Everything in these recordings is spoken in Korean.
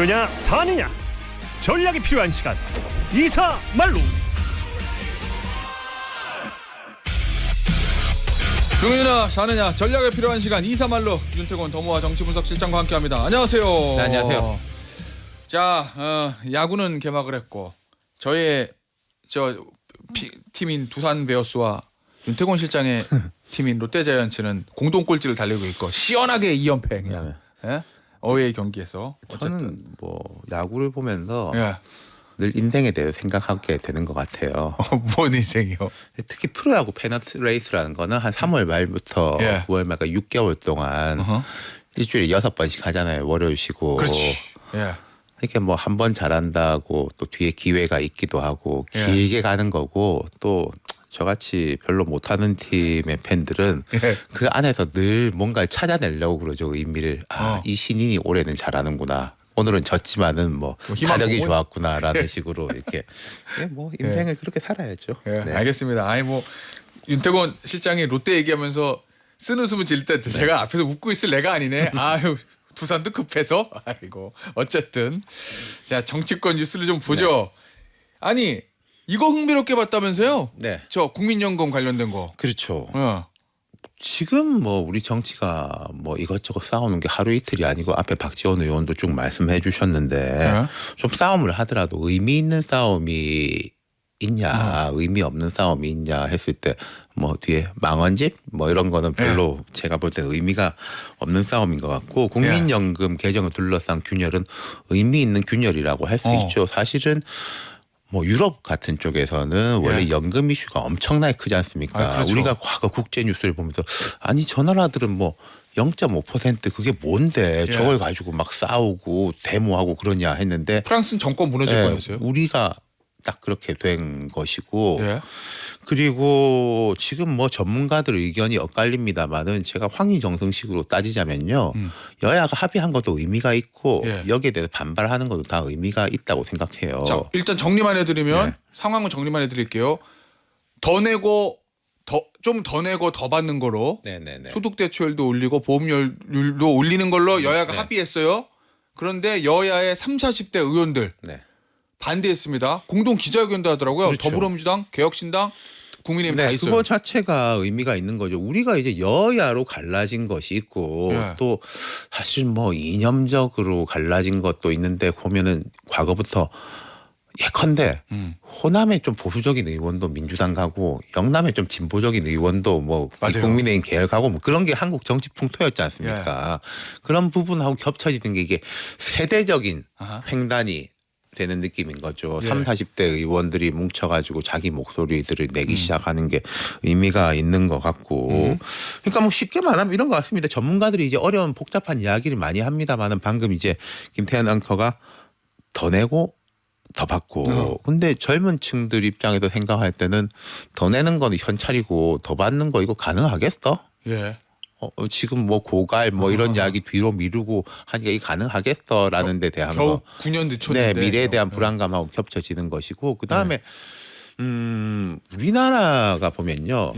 중이냐 사느냐 전략이 필요한 시간 이사말로. 중이냐 사느냐 전략에 필요한 시간 이사말로 윤태곤 더모아 정치분석실장과 함께합니다. 안녕하세요. 네, 안녕하세요. 자, 야구는 개막을 했고 저의 팀인 두산 베어스와 윤태곤 실장의 팀인 롯데자이언츠는 공동 꼴찌를 달리고 있고 시원하게 2연패 그냥. 예? 어웨이 경기에서 어쨌든 저는 뭐 야구를 보면서 예. 늘 인생에 대해 생각하게 되는 것 같아요. 뭔 인생이요? 특히 프로야구 페너트 레이스라는 거는 한 3월 말부터 예. 9월 말까지 6개월 동안 일주일에 6번씩 하잖아요. 월요일 쉬고. 그렇지. 예. 이렇게 뭐 한 번 잘한다고 또 뒤에 기회가 있기도 하고 예. 길게 가는 거고 또 저같이 별로 못하는 팀의 팬들은 예. 그 안에서 늘 뭔가를 찾아내려고 그러죠. 의미를. 이 신인이 올해는 잘하는구나. 오늘은 졌지만은 뭐 타력이 좋았구나라는 식으로 이렇게 뭐 인생을 그렇게 살아야죠. 예, 네. 알겠습니다. 아니 뭐 윤태곤 실장이 롯데 얘기하면서 쓰는 숨을 질 때 제가 앞에서 웃고 있을 애가 아니네. 아유 두산도 급해서. 아이고 어쨌든 자 정치권 뉴스를 좀 보죠. 아니 이거 흥미롭게 봤다면서요? 네. 저 국민연금 관련된 거. 그렇죠. 어. 지금 뭐 우리 정치가 뭐 이것저것 싸우는 게 하루 이틀이 아니고 앞에 박지원 의원도 쭉 말씀해 주셨는데 좀 싸움을 하더라도 의미 있는 싸움이 있냐 의미 없는 싸움이 있냐 했을 때 뭐 뒤에 망언집 뭐 이런 거는 별로 제가 볼 때 의미가 없는 싸움인 것 같고 국민연금 개정을 둘러싼 균열은 의미 있는 균열이라고 할 수 있죠. 사실은 뭐 유럽 같은 쪽에서는 원래 연금 이슈가 엄청나게 크지 않습니까? 그렇죠. 우리가 과거 국제 뉴스를 보면서 아니 저 나라들은 뭐 0.5% 그게 뭔데 저걸 가지고 막 싸우고 데모하고 그러냐 했는데 프랑스는 정권 무너질 뻔했어요. 우리가 딱 그렇게 된 것이고 예. 그리고 지금 뭐 전문가들 의견이 엇갈립니다만은 제가 황희정성식으로 따지자면요. 여야가 합의한 것도 의미가 있고 여기에 대해서 반발하는 것도 다 의미가 있다고 생각해요. 자, 일단 정리만 해드리면 상황은 정리만 해드릴게요. 더 내고 좀 더 내고 더 받는 거로 소득 대출도 올리고 보험료율도 올리는 걸로 여야가 합의했어요. 그런데 여야의 30, 40대 의원들 반대했습니다. 공동 기자회견도 하더라고요. 그렇죠. 더불어민주당, 개혁신당, 국민의힘 다 있어요. 그거 자체가 의미가 있는 거죠. 우리가 이제 여야로 갈라진 것이 있고 또 사실 뭐 이념적으로 갈라진 것도 있는데 보면은 과거부터 예컨대 호남에 좀 보수적인 의원도 민주당 가고 영남에 좀 진보적인 의원도 뭐 국민의힘 계열 가고 뭐 그런 게 한국 정치 풍토였지 않습니까? 그런 부분하고 겹쳐지는 게 이게 세대적인 횡단이 되는 느낌인 거죠. 30, 40대 의원들이 뭉쳐가지고 자기 목소리들을 내기 시작하는 게 의미가 있는 것 같고 그러니까 뭐 쉽게 말하면 이런 것 같습니다. 전문가들이 이제 어려운 복잡한 이야기를 많이 합니다만은 방금 이제 김태현 앵커가 더 내고 더 받고 근데 젊은 층들 입장에서 생각할 때는 더 내는 건 현찰이고 더 받는 거 이거 가능하겠어? 지금 뭐 고갈 뭐 이런 이야기 뒤로 미루고 하니까 이게 가능하겠어라는 데 대한 겨우 9년 늦췄는데 미래에 대한 불안감하고 겹쳐지는 것이고 그다음에 우리나라가 보면요.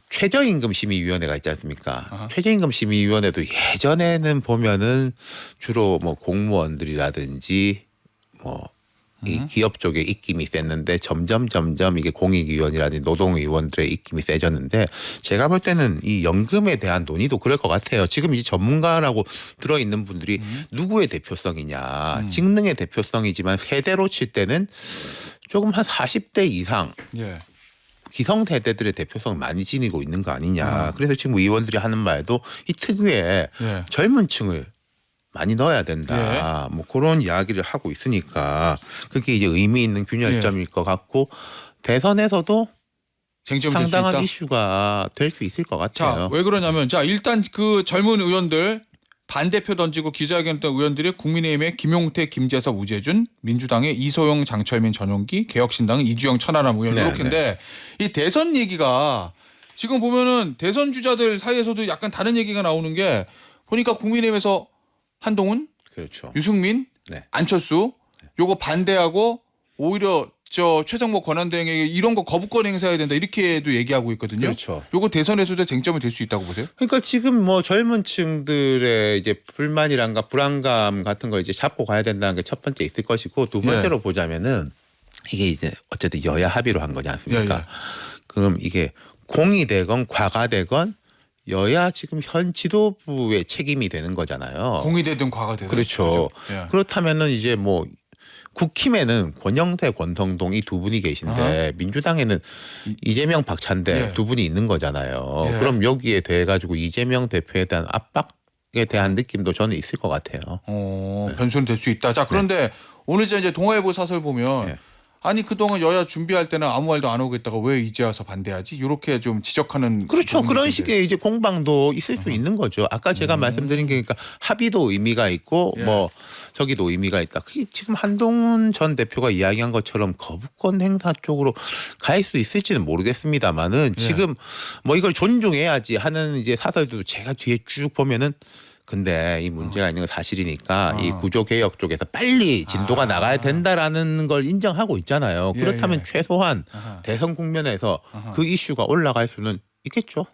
최저임금심의위원회가 있지 않습니까? 최저임금심의위원회도 예전에는 보면은 주로 뭐 공무원들이라든지 뭐 이 기업 쪽에 입김이 셌는데 점점 이게 공익위원이라든지 노동위원들의 입김이 세졌는데 제가 볼 때는 이 연금에 대한 논의도 그럴 것 같아요. 지금 이제 전문가라고 들어있는 분들이 누구의 대표성이냐. 직능의 대표성이지만 세대로 칠 때는 조금 한 40대 이상 기성세대들의 대표성을 많이 지니고 있는 거 아니냐. 그래서 지금 의원들이 하는 말도 이 특유의 젊은 층을 많이 넣어야 된다. 뭐 그런 이야기를 하고 있으니까 그게 이제 의미 있는 균열점일 것 같고 대선에서도 상당한 이슈가 될 수 있을 것 같아요. 자, 왜 그러냐면 자 일단 그 젊은 의원들 반대표 던지고 기자회견 했던 의원들이 국민의힘의 김용태, 김재섭, 우재준, 민주당의 이소영, 장철민, 전용기, 개혁신당은 이주영, 천하람 의원 이렇게인데 이 대선 얘기가 지금 보면은 대선 주자들 사이에서도 약간 다른 얘기가 나오는 게 보니까 국민의힘에서 한동훈, 유승민, 안철수 요거 반대하고 오히려 저 최상목 권한대행에게 이런 거 거부권 행사해야 된다 이렇게도 얘기하고 있거든요. 그렇죠. 요거 대선에서도 쟁점이 될 수 있다고 보세요? 그러니까 지금 뭐 젊은 층들의 이제 불만이란가 불안감 같은 걸 이제 잡고 가야 된다는 게 첫 번째 있을 것이고 두 번째로 보자면은 이게 이제 어쨌든 여야 합의로 한 거지 않습니까? 예. 그럼 이게 공이 되건 과가 되건 여야 지금 현 지도부의 책임이 되는 거잖아요. 공이 되든 과가 되든. 그렇죠. 예. 그렇다면은 이제 뭐 국힘에는 권영태, 권성동 이 두 분이 계신데 민주당에는 이재명, 박찬대 예. 두 분이 있는 거잖아요. 예. 그럼 여기에 대해 가지고 이재명 대표에 대한 압박에 대한 느낌도 저는 있을 것 같아요. 변수는 될 수 있다. 자 그런데 오늘 이제 동아일보 사설 보면 네. 아니 그동안 여야 준비할 때는 아무 말도 안 하고 있다가 왜 이제 와서 반대하지? 이렇게 좀 지적하는. 그렇죠. 부분이 그런 있는데. 식의 이제 공방도 있을 수 있는 거죠. 아까 제가 말씀드린 게 그러니까 합의도 의미가 있고 예. 뭐 저기도 의미가 있다. 그게 지금 한동훈 전 대표가 이야기한 것처럼 거부권 행사 쪽으로 갈 수 있을지는 모르겠습니다만은 지금 뭐 이걸 존중해야지 하는 이제 사설도 제가 뒤에 쭉 보면은 근데 이 문제가 있는 건 사실이니까 이 구조 개혁 쪽에서 빨리 진도가 나가야 된다라는 걸 인정하고 있잖아요. 예, 그렇다면 예. 최소한 아하. 대선 국면에서 그 이슈가 올라갈 수는 있겠죠.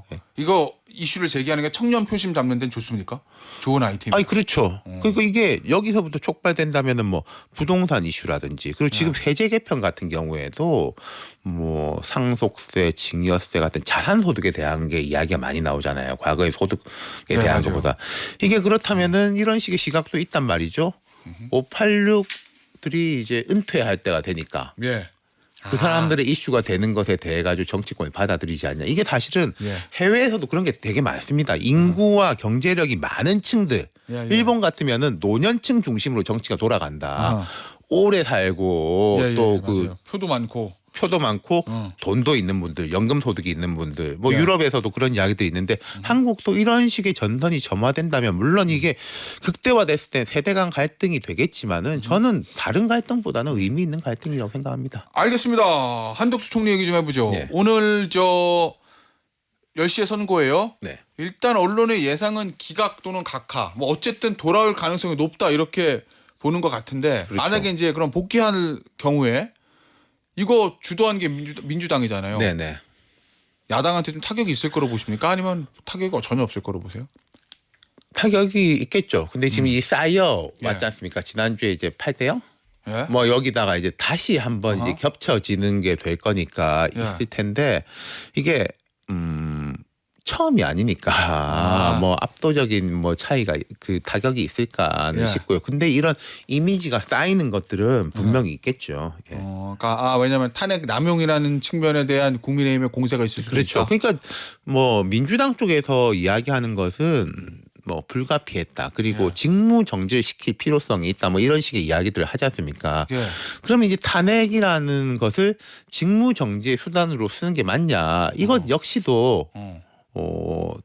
네. 이거 이슈를 제기하는 게 청년 표심 잡는 데는 좋습니까? 좋은 아이템. 아니 그렇죠. 그러니까 이게 여기서부터 촉발된다면은 뭐 부동산 이슈라든지 그리고 지금 세제 개편 같은 경우에도 뭐 상속세, 증여세 같은 자산 소득에 대한 게 이야기가 많이 나오잖아요. 과거의 소득에 네, 대한 맞아요. 것보다 이게 그렇다면은 이런 식의 시각도 있단 말이죠. 586들이 이제 은퇴할 때가 되니까 예. 그 사람들의 이슈가 되는 것에 대해 가지고 정치권이 받아들이지 않냐. 이게 사실은 예. 해외에서도 그런 게 되게 많습니다. 인구와 경제력이 많은 층들. 예, 예. 일본 같으면은 노년층 중심으로 정치가 돌아간다. 오래 살고 예, 예, 또 그 맞아요. 표도 많고. 표도 많고 어. 돈도 있는 분들, 연금 소득이 있는 분들, 뭐 예. 유럽에서도 그런 이야기들이 있는데 한국도 이런 식의 전선이 점화된다면 물론 이게 극대화됐을 때 세대 간 갈등이 되겠지만은 저는 다른 갈등보다는 의미 있는 갈등이라고 생각합니다. 알겠습니다. 한덕수 총리 얘기 좀 해보죠. 네. 오늘 저 10시에 선고예요. 네. 일단 언론의 예상은 기각 또는 각하. 뭐 어쨌든 돌아올 가능성이 높다 이렇게 보는 것 같은데 그렇죠. 만약에 이제 그럼 복귀할 경우에 이거 주도한 게 민주당이잖아요. 네네. 야당한테 좀 타격이 있을 거로 보십니까? 아니면 타격이 전혀 없을 거로 보세요? 타격이 있겠죠. 근데 지금 이 쌓여 예. 왔지 않습니까? 지난주에 이제 8대0? 예? 뭐 여기다가 이제 다시 한번 이제 겹쳐지는 게 될 거니까 예. 있을 텐데 이게 처음이 아니니까 뭐 압도적인 뭐 차이가 그 타격이 있을까는 예. 싶고요. 근데 이런 이미지가 쌓이는 것들은 분명히 있겠죠. 예. 그러니까 왜냐하면 탄핵 남용이라는 측면에 대한 국민의힘의 공세가 있을 수 그렇죠. 있다. 그러니까 뭐 민주당 쪽에서 이야기하는 것은 뭐 불가피했다. 그리고 예. 직무 정지를 시킬 필요성이 있다. 뭐 이런 식의 이야기들을 하지 않습니까? 예. 그러면 이제 탄핵이라는 것을 직무 정지의 수단으로 쓰는 게 맞냐? 이것 역시도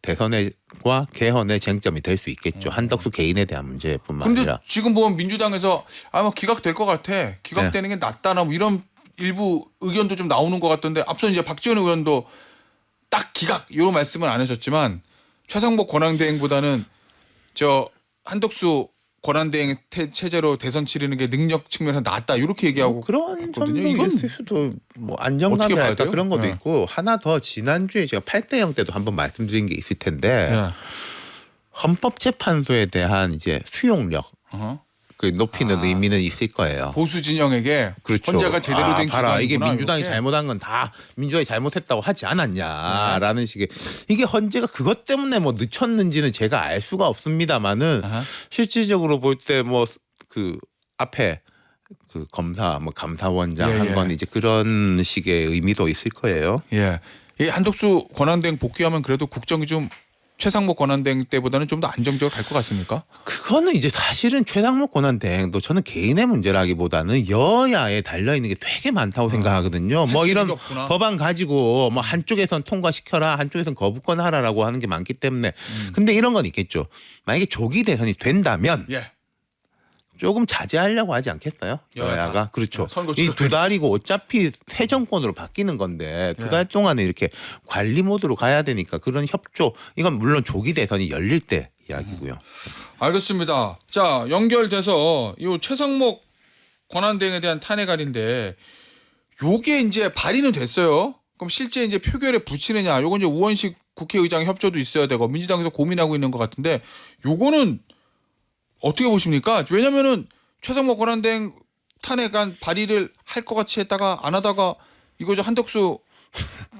대선과 개헌의 쟁점이 될 수 있겠죠. 한덕수 개인에 대한 문제뿐만 근데 아니라. 지금 보면 민주당에서 뭐 기각될 것 같아. 기각되는 게 낫다나 뭐 이런 일부 의견도 좀 나오는 것 같던데 앞서 이제 박지원 의원도 딱 기각 이런 말씀은 안 하셨지만 최상목 권한대행보다는 저 한덕수 권한대행 체제로 대선 치르는 게 능력 측면에서 낫다 이렇게 얘기하고 뭐 그런 점도 있거든요. 이건 있을 수도 뭐 어떻게 안정감이랄까 봐야 돼요? 그런 것도 네. 있고 하나 더 지난주에 제가 8대0 때도 한번 말씀드린 게 있을 텐데 예. 헌법재판소에 대한 이제 수용력 그 높이는 의미는 있을 거예요. 보수 진영에게 그렇죠. 헌재가 제대로 된 봐라 이게 기관이구나, 민주당이 이렇게. 잘못한 건 다 민주당이 잘못했다고 하지 않았냐라는 식의 이게 헌재가 그것 때문에 뭐 늦췄는지는 제가 알 수가 없습니다만은 아하. 실질적으로 볼 때 뭐 그 앞에 그 검사 뭐 감사원장 예, 한 예. 건 이제 그런 식의 의미도 있을 거예요. 예. 이 한덕수 권한대행 복귀하면 그래도 국정이 좀 최상목 권한대행 때보다는 좀 더 안정적으로 갈 것 같습니까? 그거는 이제 사실은 최상목 권한 대행도 저는 개인의 문제라기보다는 여야에 달려 있는 게 되게 많다고 생각하거든요. 뭐 할 이런 수 있는 게 없구나. 법안 가지고 뭐 한쪽에선 통과시켜라, 한쪽에선 거부권 하라라고 하는 게 많기 때문에. 근데 이런 건 있겠죠. 만약에 조기 대선이 된다면 예. 조금 자제하려고 하지 않겠어요? 여야가. 여야가. 그렇죠. 선거 이 두 달이고 어차피 새 정권으로 바뀌는 건데 두 달 동안에 이렇게 관리 모드로 가야 되니까 그런 협조 이건 물론 조기 대선이 열릴 때 이야기고요. 알겠습니다. 자 연결돼서 이 최상목 권한대행에 대한 탄핵안인데 요게 이제 발의는 됐어요. 그럼 실제 이제 표결에 붙이느냐? 요건 이제 우원식 국회의장 협조도 있어야 되고 민주당에서 고민하고 있는 것 같은데 요거는 어떻게 보십니까? 왜냐면은 최상목 권한대행 탄핵안 발의를 할 것 같이 했다가 안 하다가 이거 저 한덕수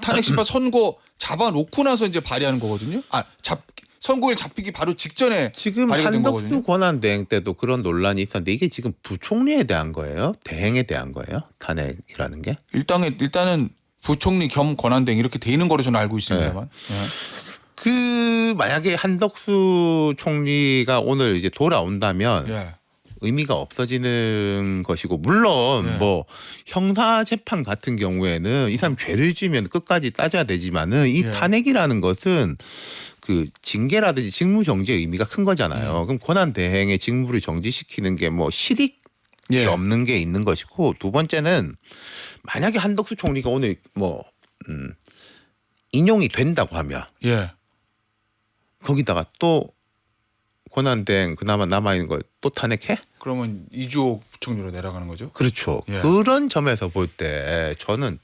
탄핵 심판 선고 잡아놓고 나서 이제 발의하는 거거든요. 선고일 잡히기 바로 직전에 지금 발의가 된 한덕수 거거든요. 권한대행 때도 그런 논란이 있었는데 이게 지금 부총리에 대한 거예요? 대행에 대한 거예요? 탄핵이라는 게? 일단은 부총리 겸 권한대행 이렇게 돼 있는 거로 저는 알고 있습니다만. 그 만약에 한덕수 총리가 오늘 이제 돌아온다면 예. 의미가 없어지는 것이고 물론 네. 뭐 형사 재판 같은 경우에는 이 사람 죄를 지으면 끝까지 따져야 되지만은 이 네. 탄핵이라는 것은 그 징계라든지 직무 정지의 의미가 큰 거잖아요. 그럼 권한 대행의 직무를 정지시키는 게 뭐 실익이 예. 없는 게 있는 것이고 두 번째는 만약에 한덕수 총리가 오늘 뭐 인용이 된다고 하면 예. 거기다가 또 권한대행 그나마 남아있는 걸 또 탄핵해? 그러면 이주호 부총리로 내려가는 거죠? 그렇죠. 예. 그런 점에서 볼 때 저는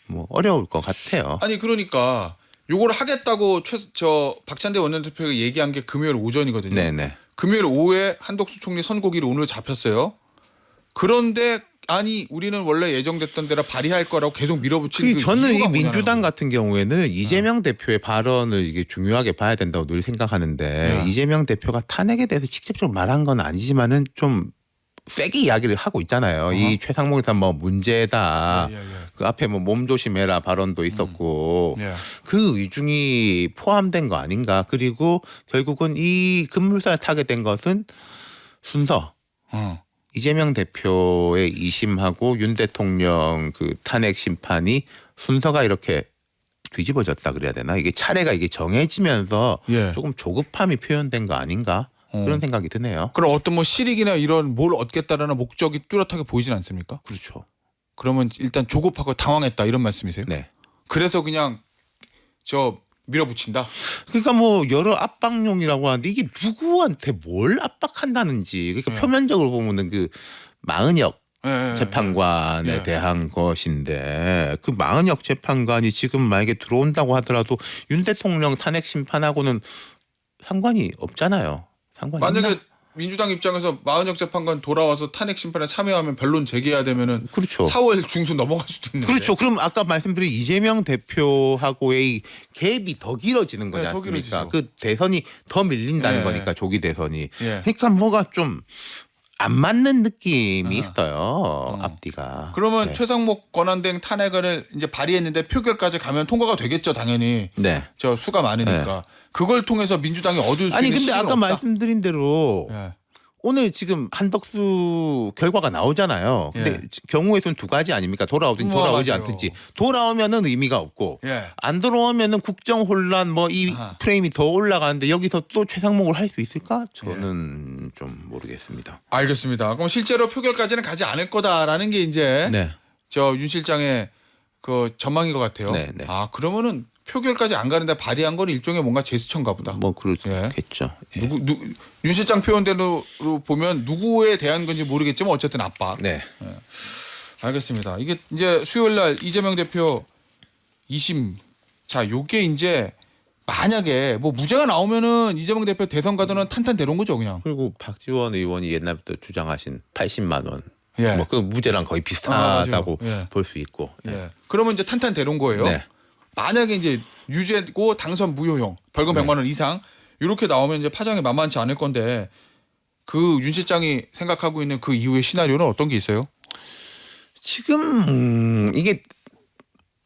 뭐 어려울 것 같아요. 아니 그러니까 요걸 하겠다고 박찬대 원내대표가 얘기한 게 금요일 오전이거든요. 네네. 금요일 오후에 한덕수 총리 선고일이 오늘 잡혔어요. 그런데 아니 우리는 원래 예정됐던 대로 발의할 거라고 계속 밀어붙이는 그 저는 이 이유가 민주당 뭐냐는 같은 경우에는 이재명 대표의 발언을 이게 중요하게 봐야 된다고 늘 생각하는데 이재명 대표가 탄핵에 대해서 직접적으로 말한 건 아니지만은 좀 세게 이야기를 하고 있잖아요. 이 최상목에 대한 뭐 문제다. 예. 그 앞에 뭐 몸조심해라 발언도 있었고 예. 그 의중이 포함된 거 아닌가. 그리고 결국은 이 급물살을 타게 된 것은 순서. 이재명 대표의 2심하고 윤 대통령 그 탄핵 심판이 순서가 이렇게 뒤집어졌다 그래야 되나? 이게 차례가 이게 정해지면서 예. 조금 조급함이 표현된 거 아닌가? 그런 생각이 드네요. 그럼 어떤 뭐 실익이나 이런 뭘 얻겠다라는 목적이 뚜렷하게 보이진 않습니까? 그렇죠. 그러면 일단 조급하고 당황했다 이런 말씀이세요? 네. 그래서 그냥 밀어붙인다. 그러니까 뭐 여러 압박용이라고 하는데 이게 누구한테 뭘 압박한다는지 그러니까 네. 표면적으로 보면은 그 마은혁 예. 재판관에 예. 대한 것인데 그 마은혁 재판관이 지금 만약에 들어온다고 하더라도 윤 대통령 탄핵 심판하고는 상관이 없잖아요. 상관이 만약에 없나? 민주당 입장에서 마은혁 재판관 돌아와서 탄핵 심판에 참여하면 변론 재개해야 되면은 그렇죠. 4월 중순 넘어갈 수도 있는데. 그렇죠. 그럼 아까 말씀드린 이재명 대표하고의 갭이 더 길어지는 거지 네, 더 않습니까? 길어지죠. 그 대선이 더 밀린다는 네. 거니까 조기 대선이. 예. 그러니까 뭐가 좀 안 맞는 느낌이 아. 있어요. 앞뒤가. 그러면 네. 최상목 권한대행 탄핵을 이제 발의했는데 표결까지 가면 통과가 되겠죠, 당연히. 네. 수가 많으니까. 그걸 통해서 민주당이 얻을 수 아니 있는 근데 실은 아까 없다. 말씀드린 대로 예. 오늘 지금 한덕수 결과가 나오잖아요. 근데 예. 경우에선 두 가지 아닙니까? 돌아오든지 뭐, 돌아오지 맞아요. 않든지. 돌아오면은 의미가 없고 예. 안 돌아오면은 국정 혼란 뭐 이 아하. 프레임이 더 올라가는데 여기서 또 최상목을 할 수 있을까? 예. 저는 좀 모르겠습니다. 알겠습니다. 그럼 실제로 표결까지는 가지 않을 거다라는 게 이제 네. 윤 실장의 그 전망인 것 같아요. 네, 네. 그러면은 표결까지 안 가는데 발의한 건 일종의 뭔가 제스처인가 보다. 뭐 그렇겠죠. 예. 윤 실장 표현대로 보면 누구에 대한 건지 모르겠지만 어쨌든 압박. 네. 알겠습니다. 이게 이제 수요일 날 이재명 대표 2심. 자, 요게 이제 만약에 뭐 무죄가 나오면은 이재명 대표 대선 가도는 탄탄대로인 거죠, 그냥. 그리고 박지원 의원이 옛날부터 주장하신 80만 원. 예. 뭐 그 무죄랑 거의 비슷하다고 맞아요. 예. 볼 수 있고. 네. 예. 그러면 이제 탄탄대로인 거예요. 네. 만약에 이제 유죄고 당선 무효형 벌금 100만 원 이상 이렇게 나오면 이제 파장이 만만치 않을 건데 그 윤 실장이 생각하고 있는 그 이후의 시나리오는 어떤 게 있어요? 지금 이게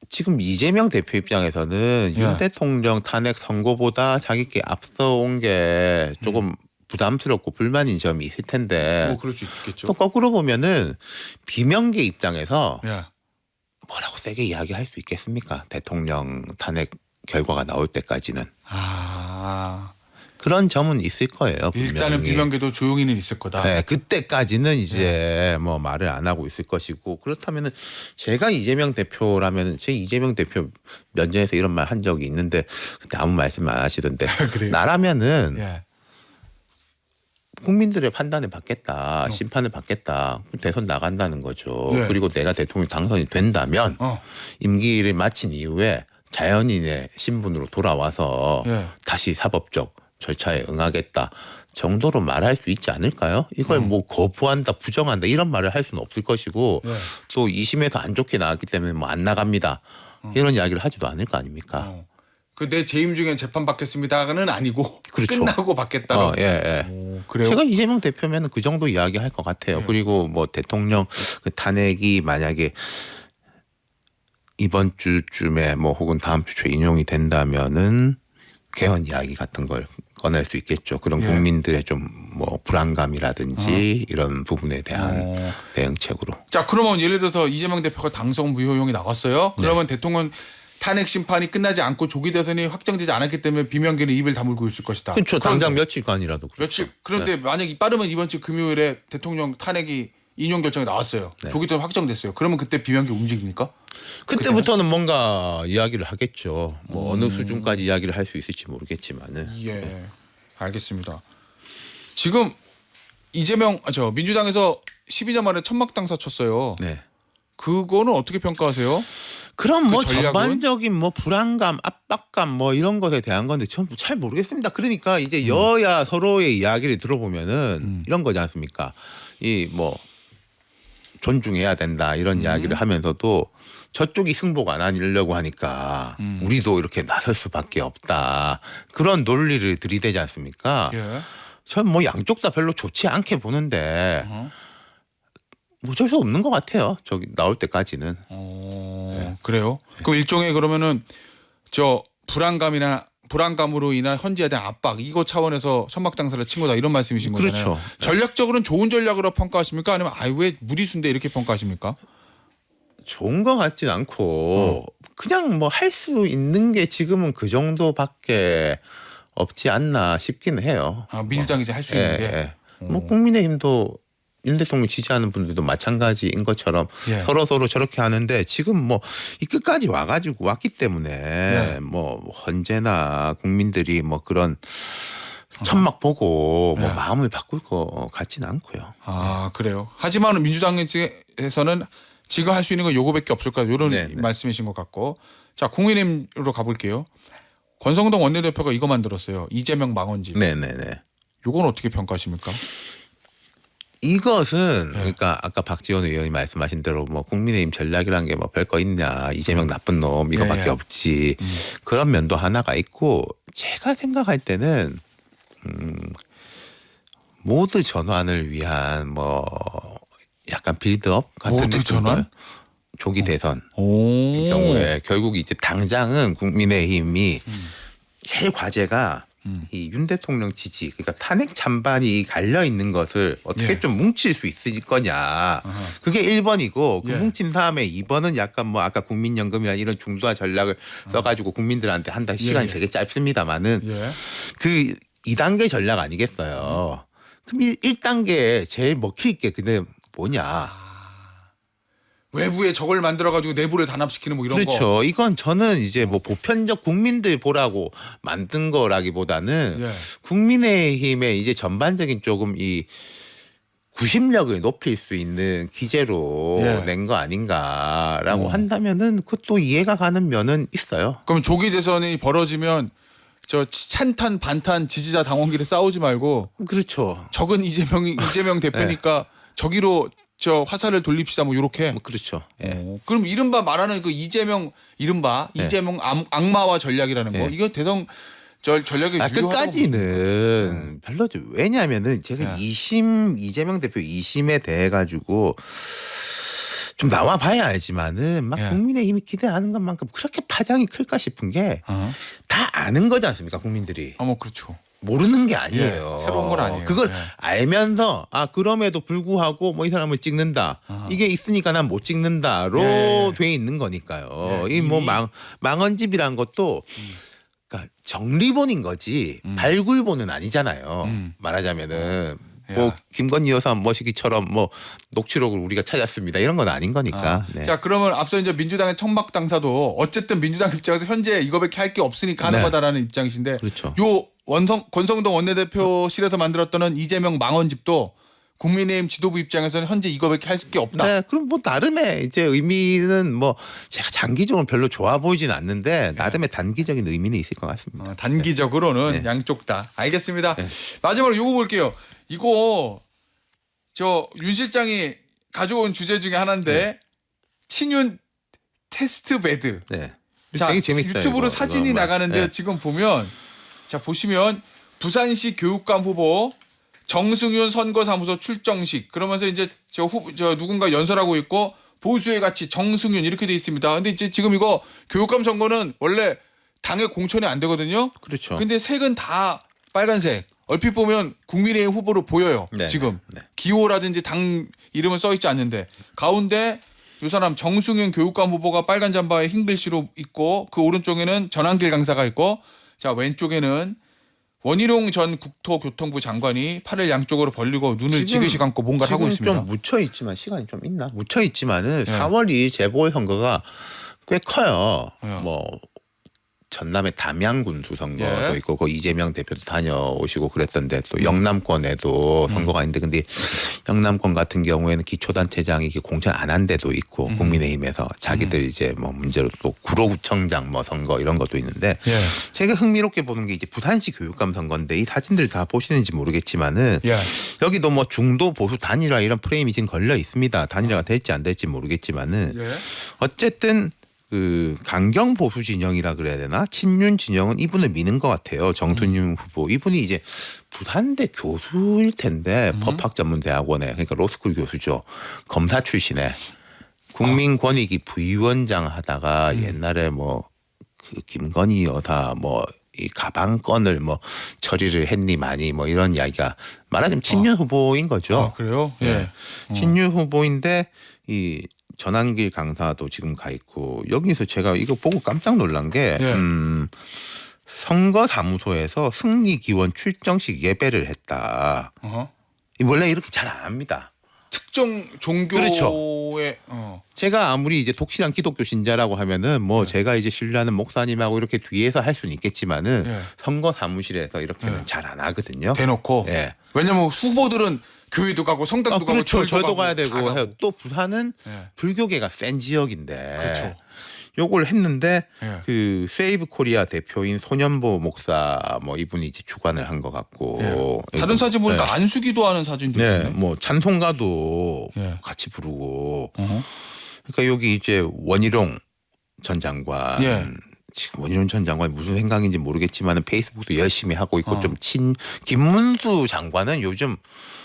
지금 이재명 대표 입장에서는 예. 윤 대통령 탄핵 선고보다 자기께 앞서온 게 조금 부담스럽고 불만인 점이 있을 텐데 뭐 그럴 수 있겠죠. 또 거꾸로 보면은 비명계 입장에서 예. 뭐라고 세게 이야기할 수 있겠습니까? 대통령 탄핵 결과가 나올 때까지는 그런 점은 있을 거예요. 일단은 분명히. 비명계도 조용히는 있을 거다. 네, 그때까지는 이제 뭐 말을 안 하고 있을 것이고 그렇다면은 제가 이재명 대표라면 제 이재명 대표 면전에서 이런 말 한 적이 있는데 그때 아무 말씀 안 하시던데 그래요? 나라면은 예. 국민들의 판단을 받겠다, 심판을 받겠다, 대선 나간다는 거죠. 네. 그리고 내가 대통령 당선이 된다면 임기를 마친 이후에 자연인의 신분으로 돌아와서 네. 다시 사법적 절차에 응하겠다 정도로 말할 수 있지 않을까요? 이걸 뭐 거부한다, 부정한다 이런 말을 할 수는 없을 것이고 네. 또 2심에서 안 좋게 나왔기 때문에 뭐 안 나갑니다. 이런 이야기를 하지도 않을 거 아닙니까? 그 내 재임 중엔 재판 받겠습니다는 아니고 그렇죠. 끝나고 받겠다. 예. 오, 그래요? 제가 이재명 대표면 그 정도 이야기할 것 같아요. 네. 그리고 뭐 대통령 그 탄핵이 만약에 이번 주쯤에 뭐 혹은 다음 주 초에 인용이 된다면은 개헌 이야기 같은 걸 꺼낼 수 있겠죠. 그런 예. 국민들의 좀 뭐 불안감이라든지 이런 부분에 대한 대응책으로. 자, 그러면 예를 들어서 이재명 대표가 당선 무효용이 나왔어요. 그러면 대통령 탄핵 심판이 끝나지 않고 조기 대선이 확정되지 않았기 때문에 비명계는 입을 다물고 있을 것이다. 그렇죠. 그런데 당장 며칠간이라도. 그렇죠. 며칠 그런데 만약에 빠르면 이번 주 금요일에 대통령 탄핵이 인용 결정이 나왔어요. 네. 조기 대선 확정됐어요. 그러면 그때 비명계 움직입니까? 그때부터는 뭔가 이야기를 하겠죠. 뭐 어느 수준까지 이야기를 할 수 있을지 모르겠지만은. 예, 알겠습니다. 지금 이재명 민주당에서 12년 만에 천막 당사 쳤어요. 네. 그거는 어떻게 평가하세요? 그럼 뭐 그 전략은? 전반적인 뭐 불안감, 압박감 뭐 이런 것에 대한 건데 전 잘 모르겠습니다. 그러니까 이제 여야 서로의 이야기를 들어보면은 이런 거지 않습니까? 이 뭐 존중해야 된다 이런 이야기를 하면서도 저쪽이 승복 안 하려고 하니까 우리도 이렇게 나설 수밖에 없다. 그런 논리를 들이대지 않습니까? 예. 전 뭐 양쪽 다 별로 좋지 않게 보는데 뭐 어쩔 수 없는 것 같아요. 저기 나올 때까지는. 그래요? 그럼 일종의 그러면은 저 불안감으로 인한 헌재에 대한 압박 이거 차원에서 천막 당사를 친 거다 이런 말씀이신 거잖아요. 그렇죠. 전략적으로는 좋은 전략으로 평가하십니까? 아니면 왜 무리수인데 이렇게 평가하십니까? 좋은 것 같진 않고 그냥 뭐 할 수 있는 게 지금은 그 정도밖에 없지 않나 싶기는 해요. 아, 민주당이 이제 할 수 있는 게. 뭐 국민의힘도 윤 대통령 지지하는 분들도 마찬가지인 것처럼 예. 서로 저렇게 하는데 지금 뭐 이 끝까지 와가지고 왔기 때문에 예. 뭐 언제나 국민들이 뭐 그런 천막 보고 뭐 예. 마음을 바꿀 것 같지는 않고요. 아, 그래요. 하지만 민주당에서는 지금 할 수 있는 건 요거밖에 없을 거다 이런 네네. 말씀이신 것 같고. 자, 국민의힘으로 가볼게요. 권성동 원내대표가 이거 만들었어요. 이재명 망언집. 네네네. 요건 어떻게 평가하십니까? 이것은 그러니까 아까 박지원 의원이 말씀하신 대로 뭐 국민의힘 전략이란 게 뭐 별거 있냐 이재명 나쁜 놈 이거밖에 예. 없지 그런 면도 하나가 있고 제가 생각할 때는 모드 전환을 위한 뭐 약간 빌드업 같은 모드 느낌들. 전환? 조기 대선 오. 경우에 결국 이제 당장은 국민의힘이 제일 과제가 이 윤 대통령 지지 그러니까 탄핵 찬반이 갈려 있는 것을 어떻게 예. 좀 뭉칠 수 있을 거냐 그게 1번이고 그 예. 뭉친 다음에 2번은 약간 뭐 아까 국민연금이나 이런 중도화 전략을 써가지고 국민들한테 한다 시간이 예. 되게 짧습니다만은 예. 그 2단계 전략 아니겠어요. 그럼 1단계 제일 먹힐 게 근데 뭐냐. 외부에 저걸 만들어가지고 내부를 단합시키는 뭐 이런 그렇죠. 거. 이건 저는 이제 뭐 보편적 국민들 보라고 만든 거라기보다는 예. 국민의힘의 이제 전반적인 조금 이 구심력을 높일 수 있는 기제로 예. 낸 거 아닌가라고 한다면은 그것도 이해가 가는 면은 있어요. 그럼 조기 대선이 벌어지면 저 찬탄 반탄 지지자 당원끼리 싸우지 말고 그렇죠. 적은 이재명 대표니까 저기로 저 화살을 돌립시다 뭐 요렇게. 뭐 그렇죠. 예. 그럼 이른바 말하는 그 이재명 악마화 전략이라는 거 예. 이거 대성 전략이 유효하다고 끝까지는 별로죠. 왜냐하면은 제가 예. 2심 이재명 대표 2심에 대해 가지고 좀 나와 봐야 알지만은 막 예. 국민의힘이 기대하는 것만큼 그렇게 파장이 클까 싶은 게 다 아는 거지 않습니까 국민들이. 뭐 그렇죠. 모르는 게 아니에요. 예, 새로운 건 아니에요. 그걸 예. 알면서 그럼에도 불구하고 뭐 이 사람을 찍는다. 이게 있으니까 난 못 찍는다로 예. 돼 있는 거니까요. 예, 이 뭐 이미. 망언집이란 것도 그러니까 정리본인 거지 발굴본은 아니잖아요. 말하자면은 뭐 야. 김건희 여사 머시기처럼 뭐 녹취록을 우리가 찾았습니다. 이런 건 아닌 거니까. 네. 자, 그러면 앞서 이제 민주당의 청박 당사도 어쨌든 민주당 입장에서 현재 이거밖에 할 게 없으니까 하는 네. 거다라는 입장이신데 그렇죠. 요 권성동 원내대표실에서 만들었던 이재명 망언집도 국민의힘 지도부 입장에서는 현재 이거밖에 할 게 없다. 네, 그럼 뭐 나름의 이제 의미는 뭐 제가 장기적으로 별로 좋아 보이진 않는데 나름의 단기적인 의미는 있을 것 같습니다. 단기적으로는 네. 양쪽 다. 알겠습니다. 네. 마지막으로 요거 볼게요. 이거 저 윤 실장이 가져온 주제 중에 하나인데 친윤 테스트 베드. 네. 자, 되게 재밌어요. 유튜브로 이거. 사진이 이거 나가는데요. 네. 지금 보면 자 보시면 부산시 교육감 후보 정승윤 선거사무소 출정식 그러면서 이제 저 누군가 연설하고 있고 보수의 가치 정승윤 이렇게 돼 있습니다. 근데 이제 지금 이거 교육감 선거는 원래 당의 공천이 안 되거든요. 그렇죠. 근데 색은 다 빨간색. 얼핏 보면 국민의힘 후보로 보여요. 네, 지금 네. 기호라든지 당 이름은 써 있지 않는데 가운데 이 사람 정승윤 교육감 후보가 빨간 잠바에 흰 글씨로 있고 그 오른쪽에는 전한길 강사가 있고 자 왼쪽에는 원희룡 전 국토교통부 장관이 팔을 양쪽으로 벌리고 눈을 지그시 감고 뭔가를 하고 있습니다. 지금 좀 묻혀 있지만 시간이 좀 있나? 묻혀 있지만은 네. 4월 2일 재보궐선거가 꽤 커요. 네. 뭐 전남의 담양군수 선거도 예. 있고 그 이재명 대표도 다녀오시고 그랬던데 또 영남권에도 선거가 있는데 근데 영남권 같은 경우에는 기초단체장이 이게 공천 안 한 데도 있고 국민의힘에서 자기들 이제 뭐 문제로 또 구로구청장 뭐 선거 이런 것도 있는데 예. 제가 흥미롭게 보는 게 이제 부산시 교육감 선거인데 이 사진들 다 보시는지 모르겠지만은 예. 여기도 뭐 중도 보수 단일화 이런 프레임이 지금 걸려 있습니다. 단일화가 될지 안 될지 모르겠지만은 예. 어쨌든 그 강경 보수 진영이라 그래야 되나 친윤 진영은 이분을 미는 것 같아요. 정순윤 후보 이분이 이제 부산대 교수일 텐데 법학전문대학원에 그러니까 로스쿨 교수죠. 검사 출신에 국민권익위 부위원장 하다가 옛날에 뭐 그 김건희 여사 뭐 이 가방 건을 뭐 처리를 했니 많이 뭐 이런 이야기가 말하자면 친윤 후보인 거죠. 아, 그래요? 예. 친윤 후보인데 이 전한길 강사도 지금 가 있고 여기서 제가 이거 보고 깜짝 놀란 게 예. 선거사무소에서 승리기원 출정식 예배를 했다. 어허. 원래 이렇게 잘 안 합니다. 특정 종교의 그렇죠. 제가 아무리 이제 독실한 기독교 신자라고 하면은 뭐 제가 이제 신뢰하는 목사님하고 이렇게 뒤에서 할 수는 있겠지만은 예. 선거 사무실에서 이렇게는 예. 잘 안 하거든요. 대놓고. 예. 왜냐면 후보들은 교회도 가고 성당도 가고 그렇죠. 절도 절도 가야 되고 다 가고. 해요. 또 부산은 예. 불교계가 센 지역인데 그렇죠. 요걸 했는데 예. 그 세이브 코리아 대표인 손현보 목사 뭐 이분이 이제 주관을 한 것 같고 예. 다른 사진 보니까 네. 안수기도 하는 사진도 네, 있네. 뭐 찬송가도 예. 같이 부르고 어허. 그러니까 여기 이제 원희룡 전 장관 예. 지금 원희룡 전 장관 무슨 생각인지 모르겠지만 페이스북도 열심히 하고 있고 좀 김문수 장관은 요즘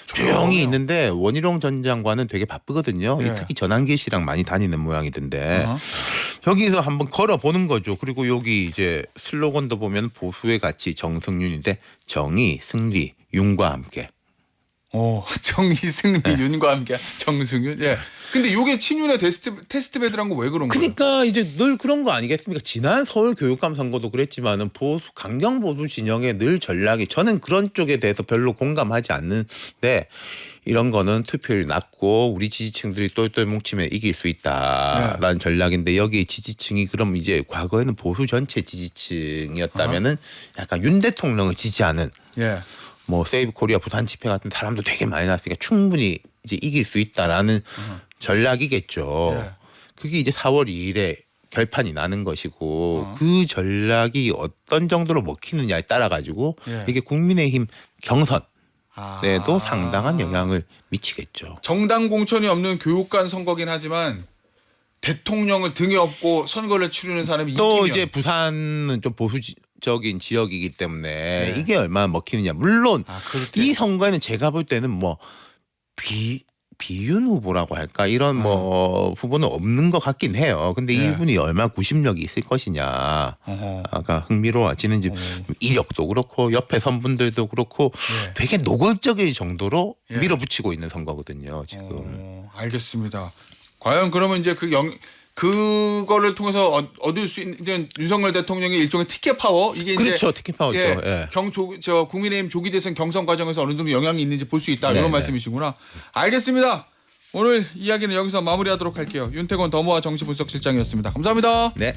조용히 있는데 원희룡 전 장관은 되게 바쁘거든요. 예. 특히 전한길 씨랑 많이 다니는 모양이던데 어허. 여기서 한번 걸어보는 거죠. 그리고 여기 이제 슬로건도 보면 보수의 가치 정승윤인데 정의, 승리, 윤과 함께. 정의 승리 윤과 함께 정승윤. 예. 근데 요게 친윤의 테스트 베드란 거 왜 그런 거예요? 그러니까 이제 늘 그런 거 아니겠습니까? 지난 서울 교육감 선거도 그랬지만은 보수 강경 보수 진영의 늘 전략이 저는 그런 쪽에 대해서 별로 공감하지 않는데 이런 거는 투표율이 낮고 우리 지지층들이 똘똘 뭉치면 이길 수 있다라는 전략인데 여기 지지층이 그럼 이제 과거에는 보수 전체 지지층이었다면은 약간 윤 대통령을 지지하는 예. 뭐 세이브 코리아 부산 집회 같은 사람도 되게 많이 났으니까 충분히 이제 이길 수 있다라는 전략이겠죠. 예. 그게 이제 4월 2일에 결판이 나는 것이고 그 전략이 어떤 정도로 먹히느냐에 따라 가지고 예. 이게 국민의힘 경선에도 아. 상당한 영향을 미치겠죠. 정당 공천이 없는 교육관 선거긴 하지만 대통령을 등에 업고 선거를 치르는 사람이 또 이기면 이제 부산은 좀 보수적인 지역이기 때문에 네. 이게 얼마나 먹히느냐. 물론 그렇게. 이 선거에는 제가 볼 때는 뭐 비윤 후보라고 할까 이런 뭐 후보는 없는 것 같긴 해요. 근데 네. 이분이 얼마나 구심력이 있을 것이냐. 어허. 아까 흥미로워지는 지 이력도 그렇고 옆에 선분들도 그렇고 예. 되게 노골적일 정도로 예. 밀어붙이고 있는 선거거든요. 지금. 알겠습니다. 과연 그러면 이제 그거를 통해서 얻을 수 있는 윤석열 대통령의 일종의 티켓 파워 이게 그렇죠. 이제 특히 파워죠. 예, 예. 국민의힘 조기 대선 경선 과정에서 어느 정도 영향이 있는지 볼 수 있다 네, 이런 네. 말씀이시구나. 알겠습니다. 오늘 이야기는 여기서 마무리하도록 할게요. 윤태권 더모아 정치분석실장이었습니다. 감사합니다. 네.